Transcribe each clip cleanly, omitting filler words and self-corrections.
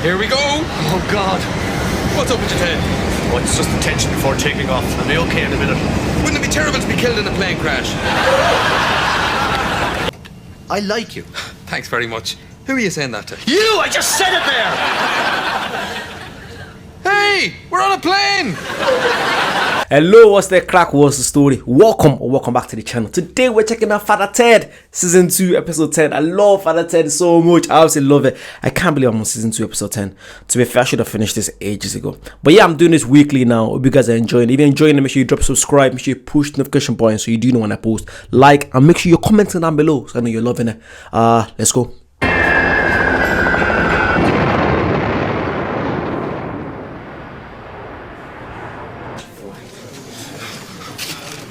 Here we go! Oh God. What's up with your head? Oh, it's just the tension before taking off. I'll be okay in a minute. Wouldn't it be terrible to be killed in a plane crash? I like you. Thanks very much. Who are you saying that to? You! I just said it there! Hey! We're on a plane! Hello, what's the crack? What's the story? Welcome back to the channel. Today we're checking out Father Ted season 2 episode 10. I love Father Ted so much. I absolutely love it. I can't believe I'm on season 2 episode 10. To be fair, I should have finished this ages ago. But yeah, I'm doing this weekly now. Hope you guys are enjoying it. If you're enjoying it, make sure you drop subscribe, make sure you push the notification button so you do know when I post. Like, and make sure you're commenting down below so I know you're loving it. Let's go.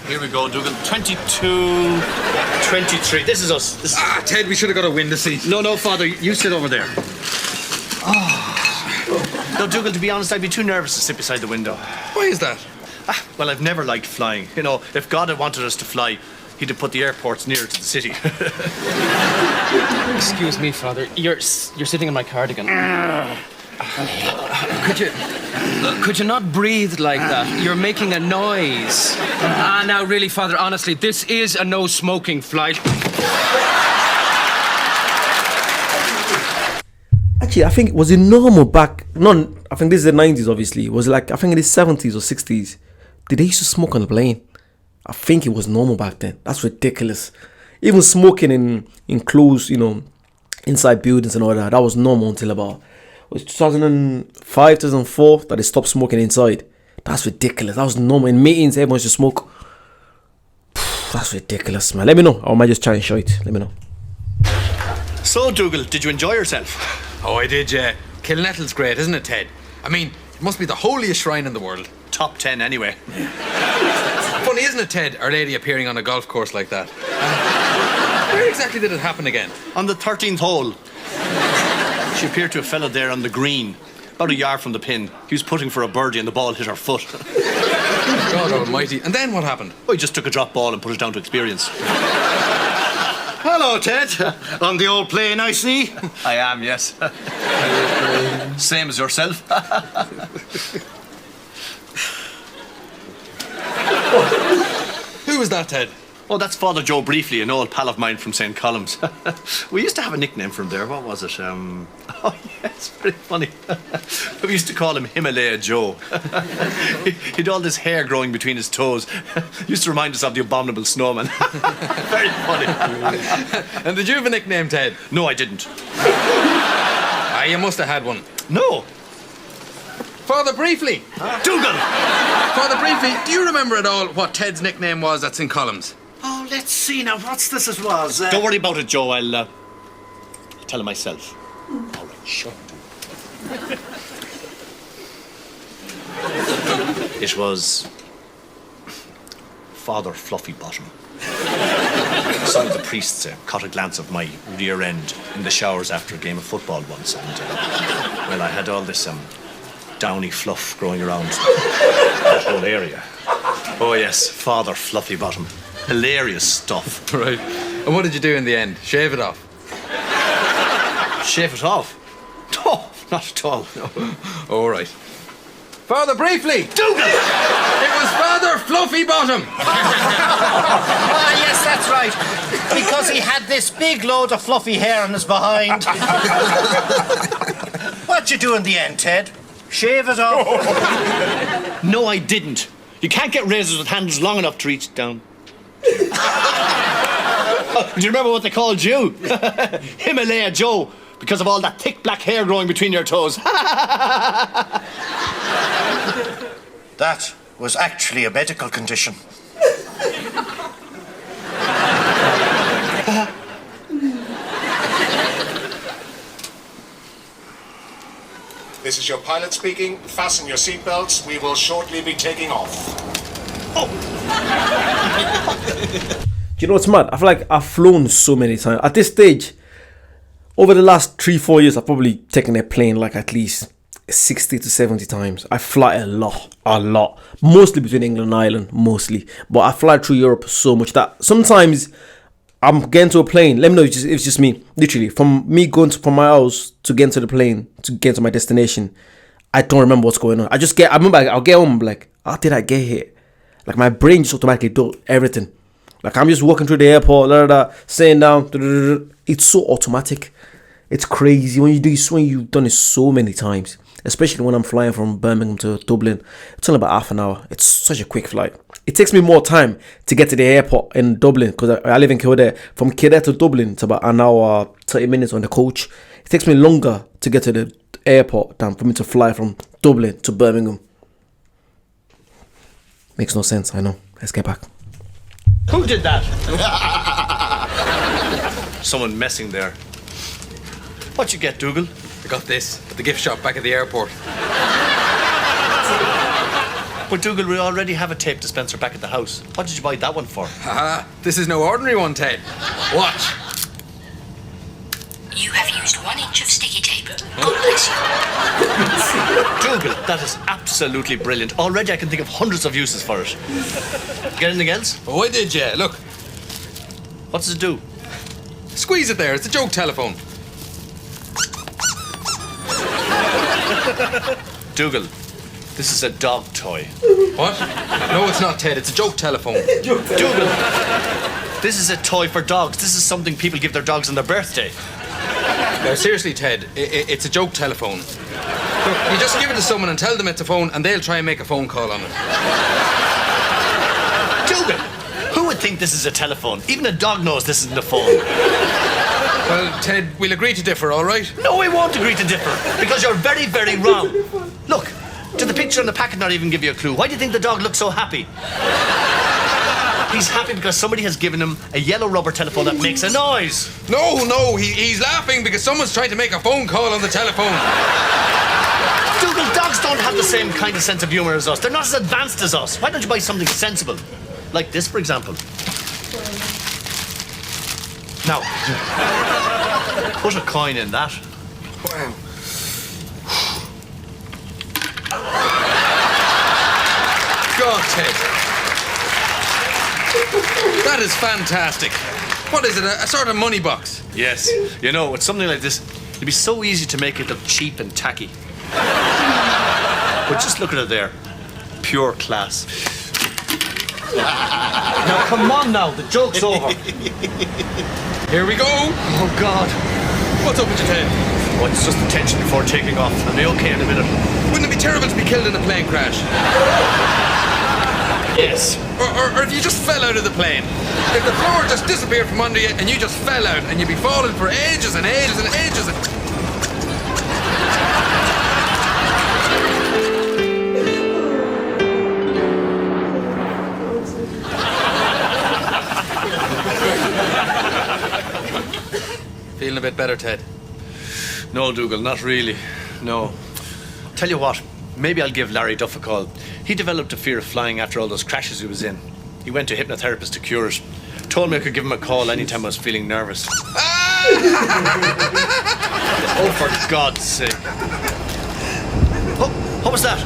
Here we go, Dougal. 22, 23. This is us. Ted, we should have got a window seat. No, Father. You sit over there. Oh. No, Dougal, to be honest, I'd be too nervous to sit beside the window. Why is that? Well, I've never liked flying. You know, if God had wanted us to fly, he'd have put the airports nearer to the city. Excuse me, Father. You're sitting in my cardigan. Could you not breathe like that? You're making a noise. Now really, Father, honestly, this is a no smoking flight. Actually, I think, was it normal back? No, I think this is the 90s, obviously. Was it like, I think in the 70s or 60s? Did they used to smoke on the plane? I think it was normal back then. That's ridiculous. Even smoking in closed, inside buildings and all that, that was normal until about, was 2005, 2004 that they stopped smoking inside. That's ridiculous. That was normal. In meetings, everyone used to smoke. That's ridiculous, man. Let me know. Or I might just try and show it. Let me know. So, Dougal, did you enjoy yourself? Oh, I did, yeah. Kilnettle's great, isn't it, Ted? I mean, it must be the holiest shrine in the world. Top 10 anyway. Funny, isn't it, Ted, Our Lady appearing on a golf course like that? Where exactly did it happen again? On the 13th hole. She appeared to a fella there on the green, about a yard from the pin. He was putting for a birdie and the ball hit her foot. God almighty. And then what happened? Oh, he just took a drop ball and put it down to experience. Hello, Ted. On the old plane, I see. I am, yes. Same as yourself. Who was that, Ted? Oh, that's Father Joe Briefly, an old pal of mine from St. Columns. We used to have a nickname for him there. What was it? Oh, yeah, it's very funny. We used to call him Himalaya Joe. He'd all this hair growing between his toes. Used to remind us of the abominable snowman. Very funny. And did you have a nickname, Ted? No, I didn't. You must have had one. No. Father Briefly. Dougal! Father Briefly, do you remember at all what Ted's nickname was at St. Columns? Oh, let's see now. What's this as was? Don't worry about it, Joe. I'll tell him myself. All right, sure. It was Father Fluffy Bottom. Some of the priests caught a glance of my rear end in the showers after a game of football once, and well, I had all this downy fluff growing around that whole area. Oh yes, Father Fluffy Bottom. Hilarious stuff. Right. And what did you do in the end? Shave it off? Shave it off? No, not at all. No. All right. Father Briefly! Dougal! It was Father Fluffy Bottom! Yes, that's right. Because he had this big load of fluffy hair on his behind. What'd you do in the end, Ted? Shave it off? No, I didn't. You can't get razors with handles long enough to reach down. Do you remember what they called you? Himalaya Joe, because of all that thick black hair growing between your toes. That was actually a medical condition. This is your pilot speaking. Fasten your seatbelts. We will shortly be taking off. Do you know what's mad? I feel like I've flown so many times. At this stage, over the last 3-4 years, I've probably taken a plane like at least 60 to 70 times. I fly a lot. Mostly between England and Ireland, mostly. But I fly through Europe so much that sometimes I'm getting to a plane. Let me know if it's just me. Literally, from me going from my house to getting to the plane to get to my destination, I don't remember what's going on. I remember I'll get home, like, how did I get here? Like, my brain just automatically does everything. Like, I'm just walking through the airport, sitting down. It's so automatic. It's crazy when you've done it so many times. Especially when I'm flying from Birmingham to Dublin. It's only about half an hour. It's such a quick flight. It takes me more time to get to the airport in Dublin because I live in Kildare. From Kildare to Dublin, it's about an hour, 30 minutes on the coach. It takes me longer to get to the airport than for me to fly from Dublin to Birmingham. Makes no sense, I know. Let's get back. Who did that? Someone messing there. What'd you get, Dougal? I got this at the gift shop back at the airport. But Dougal, we already have a tape dispenser back at the house. What did you buy that one for? Haha, this is no ordinary one, Ted. Watch. You have used 1 inch of sticky tape. God bless you. Dougal, that is absolutely brilliant. Already I can think of hundreds of uses for it. Get anything else? Oh, I did, yeah. Look, What does it do? squeeze it there. It's a joke telephone. Dougal, this is a dog toy. What? No, it's not, Ted. It's a joke telephone. Dougal, this is a toy for dogs. This is something people give their dogs on their birthday. No, seriously, Ted. It's a joke telephone. Look, you just give it to someone and tell them it's a phone, and they'll try and make a phone call on it. Dougal, who would think this is a telephone? Even a dog knows this isn't a phone. Well, Ted, we'll agree to differ, all right? No, we won't agree to differ, because you're very, very wrong. Look, did the picture on the packet not even give you a clue? Why do you think the dog looks so happy? He's happy because somebody has given him a yellow rubber telephone that makes a noise. No, he's laughing because someone's trying to make a phone call on the telephone. Dougal, dogs don't have the same kind of sense of humour as us. They're not as advanced as us. Why don't you buy something sensible? Like this, for example. Now, put a coin in that. Wow. God, Ted. That is fantastic. What is it, a sort of money box? Yes. You know, with something like this, it'd be so easy to make it look cheap and tacky. But just look at it there. Pure class. Now, come on now. The joke's over. Here we go. Oh, God. What's up with your Ted? Oh, it's just the tension before taking off. I'll be okay in a minute. Wouldn't it be terrible to be killed in a plane crash? Yes. Or if you just fell out of the plane. If the floor just disappeared from under you and you just fell out and you'd be falling for ages and ages and ages and... Feeling a bit better, Ted? No, Dougal, not really. No. Tell you what, maybe I'll give Larry Duff a call. He developed a fear of flying after all those crashes he was in. He went to a hypnotherapist to cure it. Told me I could give him a call anytime I was feeling nervous. Oh, for God's sake. Oh, what was that?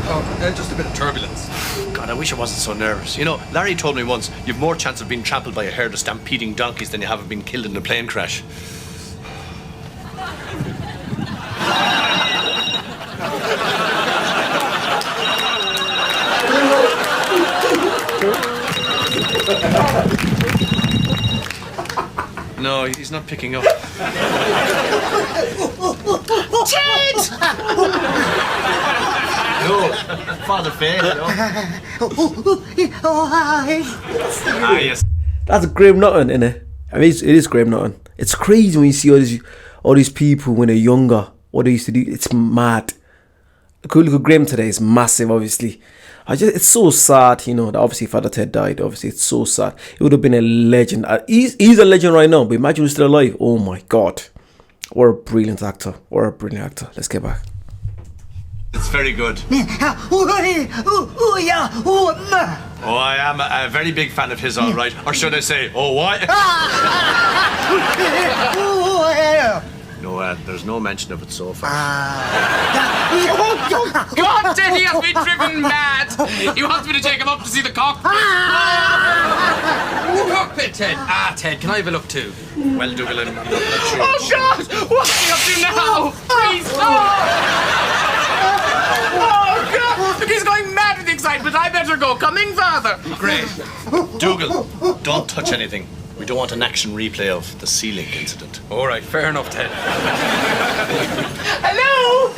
Oh, just a bit of turbulence. God, I wish I wasn't so nervous. You know, Larry told me once, you've more chance of being trampled by a herd of stampeding donkeys than you have of being killed in a plane crash. No, he's not picking up. Ted! No, Father Faye, you know. Ah, yes. That's Graham Norton, innit? I mean, it is Graham Norton. It's crazy when you see all these people when they're younger, what they used to do. It's mad. Look at Graham today. It's massive, obviously. It's so sad, you know, that obviously Father Ted died. Obviously, it's so sad. He would have been a legend. He's a legend right now, but imagine he's still alive. Oh my God. What a brilliant actor. What a brilliant actor. Let's get back. It's very good. Oh, I am a very big fan of his, all right. Or should I say, oh, what? No, there's no mention of it so far. God Ted, he has been driven mad. He wants me to take him up to see the cockpit. The cockpit, Ted. Ted, can I have a look too? Well, Dougal, I'm not sure. Oh, God! What's he up to now? Please, oh, God! Look, he's going mad with excitement. I better go. Coming, Father. Great. Dougal, don't touch anything. We don't want an action replay of the ceiling incident. All right, fair enough, Ted. Hello!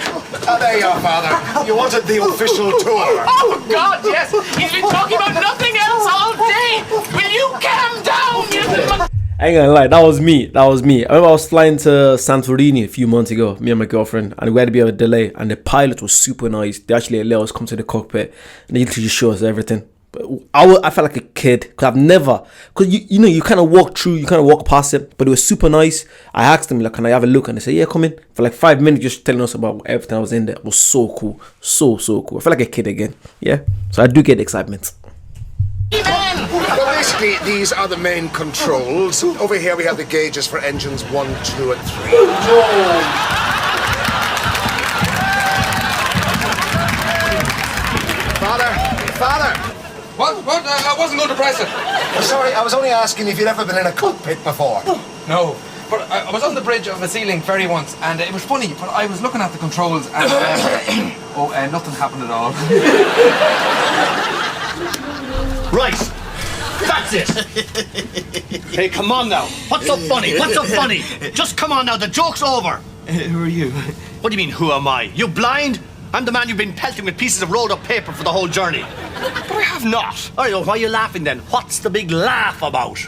Oh, there you are, Father. You wanted the official tour. Oh, God, yes. He's been talking about nothing else all day. Will you calm down, you little... I ain't gonna lie, that was me. I remember I was flying to Santorini a few months ago, me and my girlfriend, and we had a bit of a delay, and the pilot was super nice. They actually let us come to the cockpit, and they just show us everything. But I felt like a kid, because I've never, because you kind of walk past it, but it was super nice. I asked them, like, can I have a look? And they said, yeah, come in. For like 5 minutes, just telling us about everything I was in there. It was so cool. So cool. I felt like a kid again. Yeah. So I do get excitement. Well, basically, these are the main controls. Over here, we have the gauges for engines 1, 2, and 3. Father! What? I wasn't going to press it. Sorry, I was only asking if you'd ever been in a cockpit before. No. But I was on the bridge of a ceiling ferry once, and it was funny, but I was looking at the controls, and... nothing happened at all. Right. That's it. Hey, come on now. What's so funny? Just come on now. The joke's over. Who are you? What do you mean, who am I? You blind? I'm the man you've been pelting with pieces of rolled up paper for the whole journey. But I have not. All right, well, why are you laughing then? What's the big laugh about?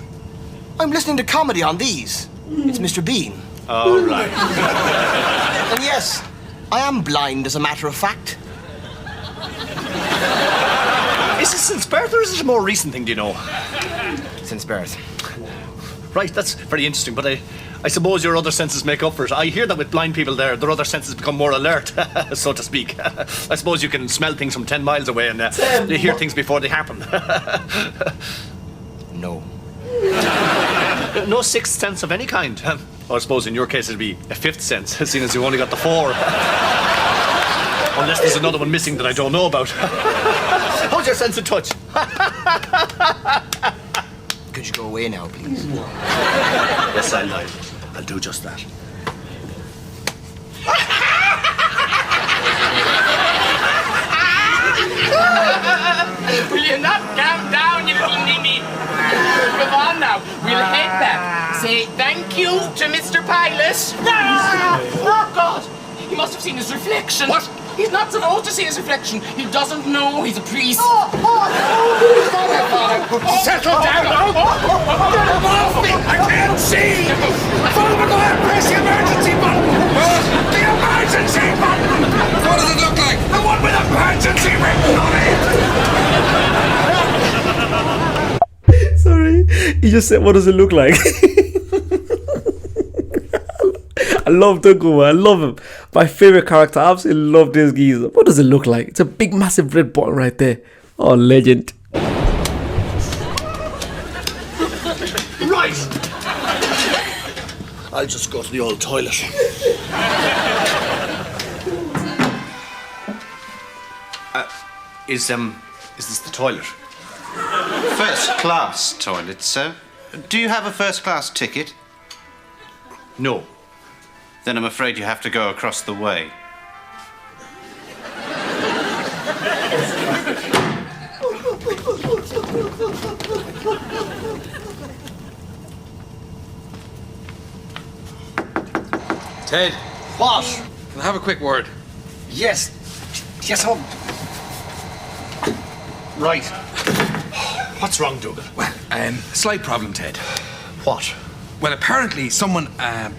I'm listening to comedy on these. It's Mr. Bean. All right. And yes, I am blind as a matter of fact. Is this since birth or is it a more recent thing, do you know? Since birth. Right, that's very interesting, but I suppose your other senses make up for it. I hear that with blind people their other senses become more alert, so to speak. I suppose you can smell things from 10 miles away and they hear things before they happen. No. No sixth sense of any kind. I suppose in your case it'd be a fifth sense, seeing as you only got the 4. Unless there's another one missing that I don't know about. How's your sense of touch? Could you go away now, please? Yes, I'll do just that. Will you not calm down, you little ninny? Come on now, we'll head back. Say thank you to Mr. Pilot. Oh, God, he must have seen his reflection. What? He's not supposed to see his reflection. He doesn't know he's a priest. Settle down! Get above me! I can't see! Father, go ahead, press the emergency button! The emergency button! What does it look like? The one with emergency written on it! Sorry, he just said, what does it look like? I love Dougal, man. I love him. My favorite character. I absolutely love this geezer. What does it look like? It's a big, massive red button right there. Oh, legend. Right. I'll just go to the old toilet. Is this the toilet? First class toilet, sir. Do you have a first class ticket? No. Then I'm afraid you have to go across the way. Ted, What? can I have a quick word? Yes. Yes, oh. Right. What's wrong, Dougal? Well, slight problem, Ted. What? Well, apparently someone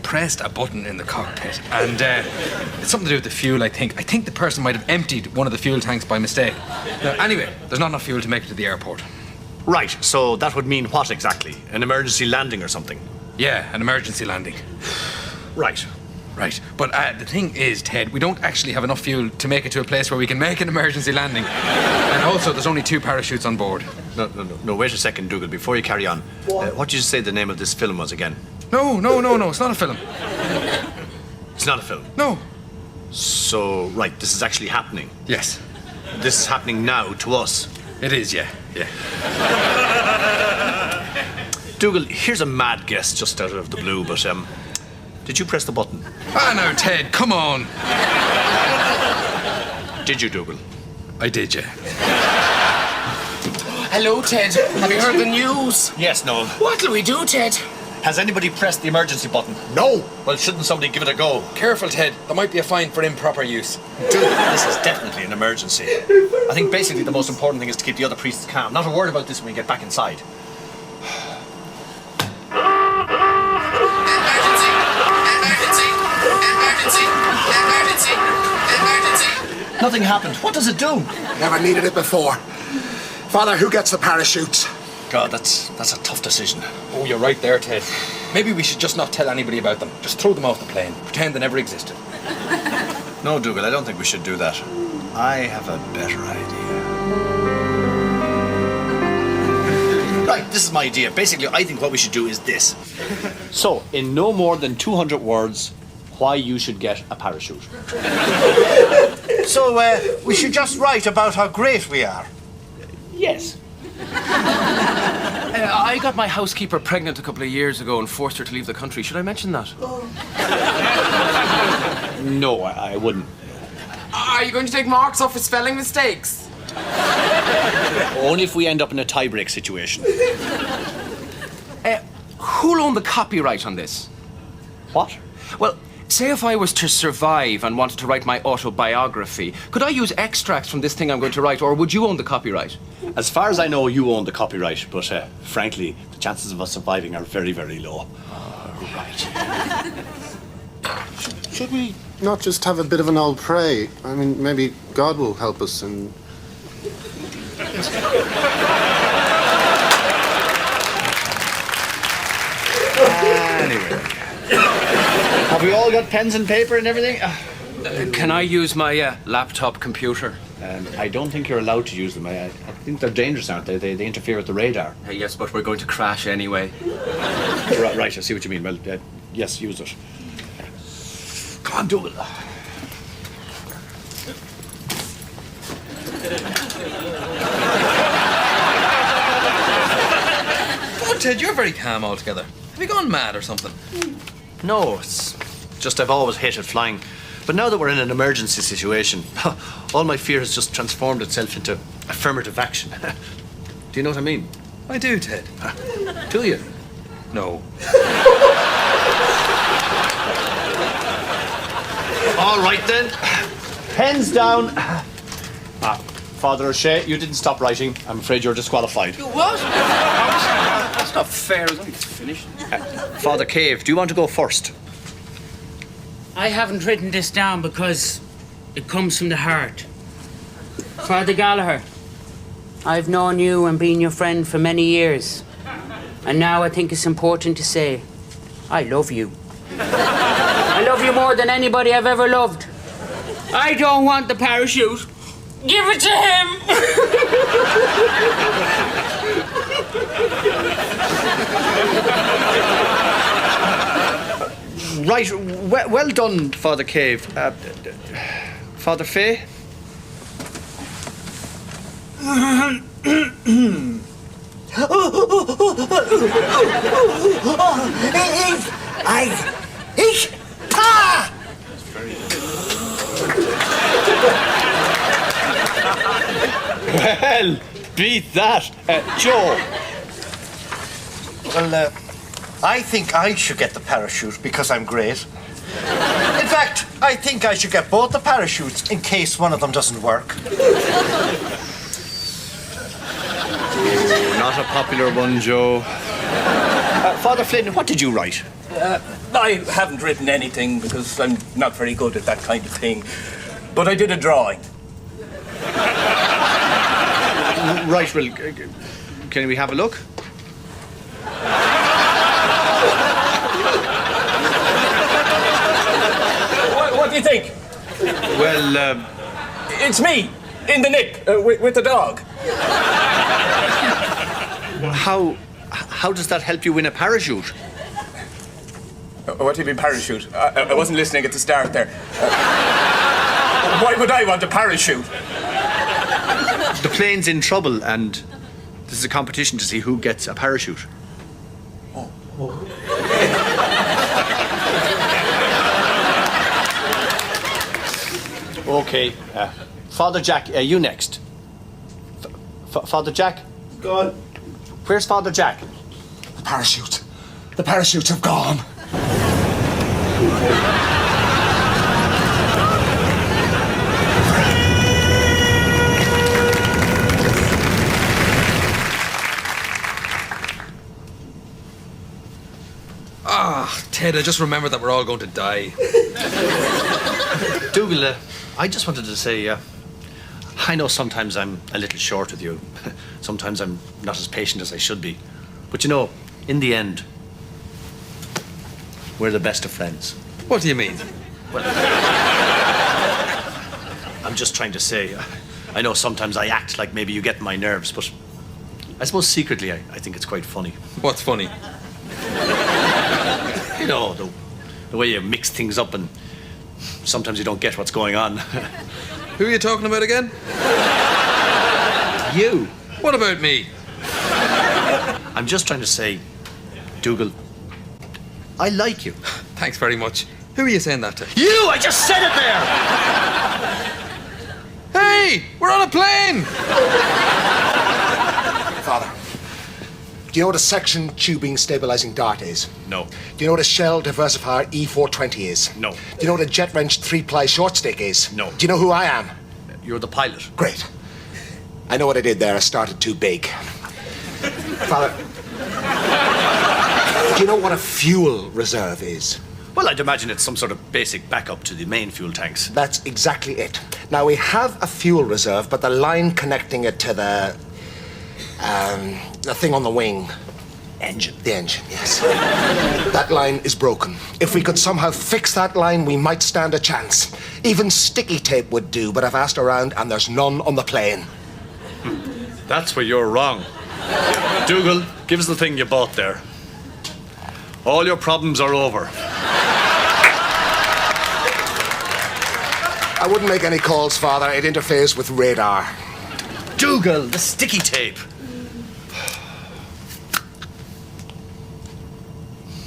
pressed a button in the cockpit, and it's something to do with the fuel, I think. I think the person might have emptied one of the fuel tanks by mistake. Now, anyway, there's not enough fuel to make it to the airport. Right, so that would mean what exactly? An emergency landing or something? Yeah, an emergency landing. Right. Right, but the thing is, Ted, we don't actually have enough fuel to make it to a place where we can make an emergency landing. And also, there's only 2 parachutes on board. No, wait a second, Dougal, before you carry on. What did you say the name of this film was again? No, it's not a film. It's not a film? No. So, right, this is actually happening. Yes. This is happening now to us. It is, yeah. Dougal, here's a mad guess just out of the blue, but did you press the button? Ah, no, Ted, come on. Did you, Dougal? I did, yeah. Hello, Ted. Have you heard the news? Yes, Noel. What'll we do, Ted? Has anybody pressed the emergency button? No. Well, shouldn't somebody give it a go? Careful, Ted. There might be a fine for improper use. Dougal, this is definitely an emergency. I think basically the most important thing is to keep the other priests calm. Not a word about this when we get back inside. Nothing happened. What does it do? Never needed it before. Father, who gets the parachutes? God, that's a tough decision. Oh, you're right there, Ted. Maybe we should just not tell anybody about them. Just throw them off the plane. Pretend they never existed. No, Dougal, I don't think we should do that. I have a better idea. Right, this is my idea. Basically, I think what we should do is this. So, in no more than 200 words, why you should get a parachute. So, we should just write about how great we are. Yes. I got my housekeeper pregnant a couple of years ago and forced her to leave the country. Should I mention that? No, I wouldn't. Are you going to take marks off for spelling mistakes? Only if we end up in a tie-break situation. Who'll own the copyright on this? What? Well, say if I was to survive and wanted to write my autobiography, could I use extracts from this thing I'm going to write, or would you own the copyright? As far as I know, you own the copyright, but frankly, the chances of us surviving are very, very low. Right. Should we not just have a bit of an old pray? I mean, maybe God will help us and... Anyway. Have we all got pens and paper and everything? Can I use my laptop computer? I don't think you're allowed to use them. I think they're dangerous, aren't they? They interfere with the radar. Yes, but we're going to crash anyway. Right, I see what you mean. Well, yes, use it. Come on, do it. Oh, Ted, you're very calm altogether. Have you gone mad or something? No, it's just I've always hated flying. But now that we're in an emergency situation, all my fear has just transformed itself into affirmative action. Do you know what I mean? I do, Ted. Do you? No. All right then. Pens down. Father O'Shea, you didn't stop writing. I'm afraid you're disqualified. What? That's not fair. I was only finished. Father Cave, do you want to go first? I haven't written this down because it comes from the heart. Father Gallagher, I've known you and been your friend for many years. And now I think it's important to say, I love you. I love you more than anybody I've ever loved. I don't want the parachute. Give it to him! Right, well done, Father Cave. Father Fay? Well, beat that. Joe? Well, I think I should get the parachute because I'm great. In fact, I think I should get both the parachutes in case one of them doesn't work. Not a popular one, Joe. Father Flynn, what did you write? I haven't written anything because I'm not very good at that kind of thing. But I did a drawing. Right, well, can we have a look? What do you think? Well, It's me, in the nick, with the dog. How does that help you win a parachute? What do you mean parachute? I wasn't listening at the start there. Why would I want a parachute? The plane's in trouble, and this is a competition to see who gets a parachute. Okay, Father Jack, you next. Father Jack? Go on. Where's Father Jack? The parachute. The parachutes have gone. Ted, I just remembered that we're all going to die. Dougal, I just wanted to say, I know sometimes I'm a little short with you. Sometimes I'm not as patient as I should be. But you know, in the end, we're the best of friends. What do you mean? Well, I'm just trying to say, I know sometimes I act like maybe you get my nerves, but I suppose secretly I think it's quite funny. What's funny? You know, the way you mix things up and sometimes you don't get what's going on. Who are you talking about again? You. What about me? I'm just trying to say, Dougal, I like you. Thanks very much. Who are you saying that to? You! I just said it there! Hey! We're on a plane! Father, do you know what a section tubing stabilizing dart is? No. Do you know what a shell diversifier E420 is? No. Do you know what a jet wrench 3-ply short stick is? No. Do you know who I am? You're the pilot. Great. I know what I did there. I started too big. Father, do you know what a fuel reserve is? Well, I'd imagine it's some sort of basic backup to the main fuel tanks. That's exactly it. Now, we have a fuel reserve, but the line connecting it to the thing on the wing. Engine. The engine, yes. That line is broken. If we could somehow fix that line, we might stand a chance. Even sticky tape would do, but I've asked around and there's none on the plane. That's where you're wrong. Dougal, give us the thing you bought there. All your problems are over. I wouldn't make any calls, Father. It interferes with radar. Dougal, the sticky tape.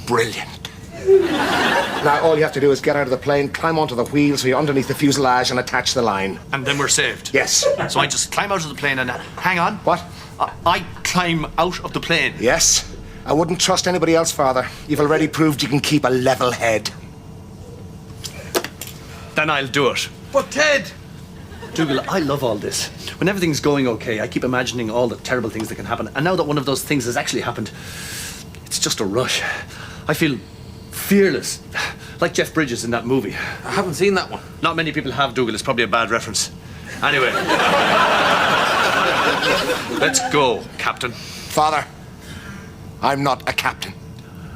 Brilliant. Now, all you have to do is get out of the plane, climb onto the wheels, so you're underneath the fuselage, and attach the line. And then we're saved. Yes. So I just climb out of the plane and... hang on. What? I climb out of the plane. Yes. I wouldn't trust anybody else, Father. You've already proved you can keep a level head. Then I'll do it. But Ted! Dougal, I love all this. When everything's going okay, I keep imagining all the terrible things that can happen. And now that one of those things has actually happened, it's just a rush. I feel fearless. Like Jeff Bridges in that movie. I haven't seen that one. Not many people have, Dougal. It's probably a bad reference. Anyway. Let's go, Captain. Father, I'm not a captain.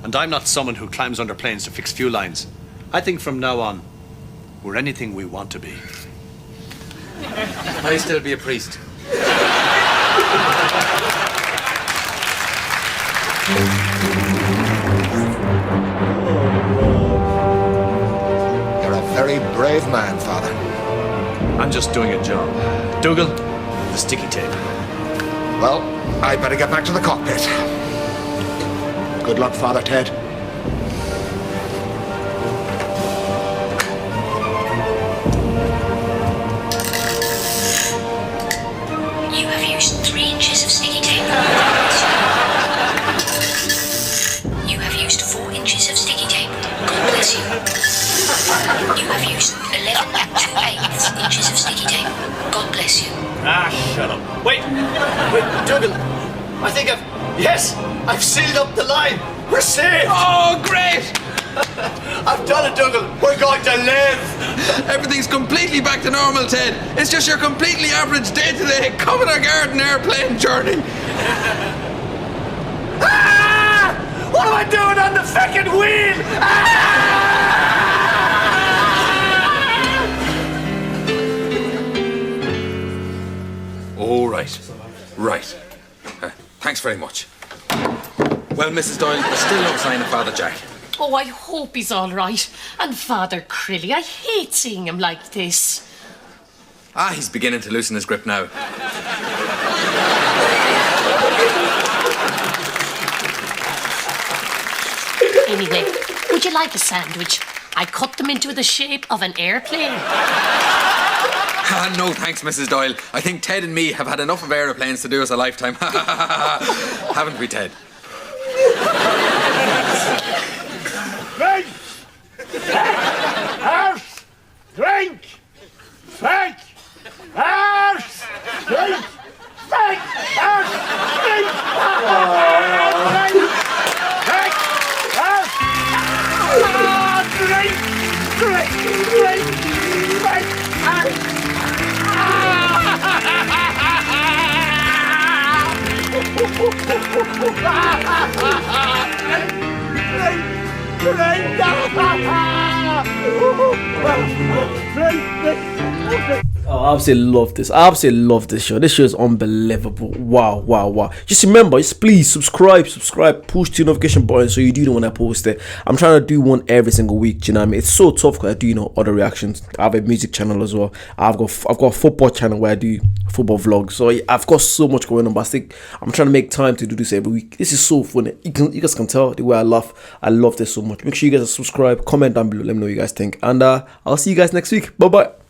And I'm not someone who climbs under planes to fix fuel lines. I think from now on, we're anything we want to be. I still be a priest. You're a very brave man, Father. I'm just doing a job. Dougal, the sticky tape. Well, I'd better get back to the cockpit. Good luck, Father Ted. You have used 3 inches of sticky tape. You have used 4 inches of sticky tape. God bless you. You have used 11 2/8 inches of sticky tape. God bless you. Ah, shut up. Wait, Dougal. I think I've sealed up the line. We're saved. Oh, great! I've done it, Dougal. We're going to live. Everything's completely back to normal, Ted. It's just your completely average day-to-day Commodore Garden airplane journey. Ah! What am I doing on the fucking wheel? Oh, right. Right. Thanks very much. Well, Mrs. Doyle, there's still no sign of Father Jack. Oh, I hope he's all right. And Father Crilly, I hate seeing him like this. Ah, he's beginning to loosen his grip now. Anyway, would you like a sandwich? I cut them into the shape of an airplane. No, thanks, Mrs. Doyle. I think Ted and me have had enough of aeroplanes to do us a lifetime. Haven't we, Ted? Drink! Arse! Drink! Fake! Arse! Drink! Fake! Arse! Drink! Drink! Fake! Arse! Drink! Drink! Drink! Fake! Arse! Oh, I absolutely love this. I absolutely love this show. This show is unbelievable. Wow, wow, wow. Just remember, just please subscribe, push the notification button so you do know when I post it. I'm trying to do one every single week. Do you know what I mean? It's so tough because I do other reactions. I have a music channel as well. I've got a football channel where I do football vlogs. So I've got so much going on, but I think I'm trying to make time to do this every week. This is so funny. You guys can tell the way I laugh. I love this so much. Make sure you guys subscribe, comment down below, let me know what you guys think, and I'll see you guys next week. Bye bye.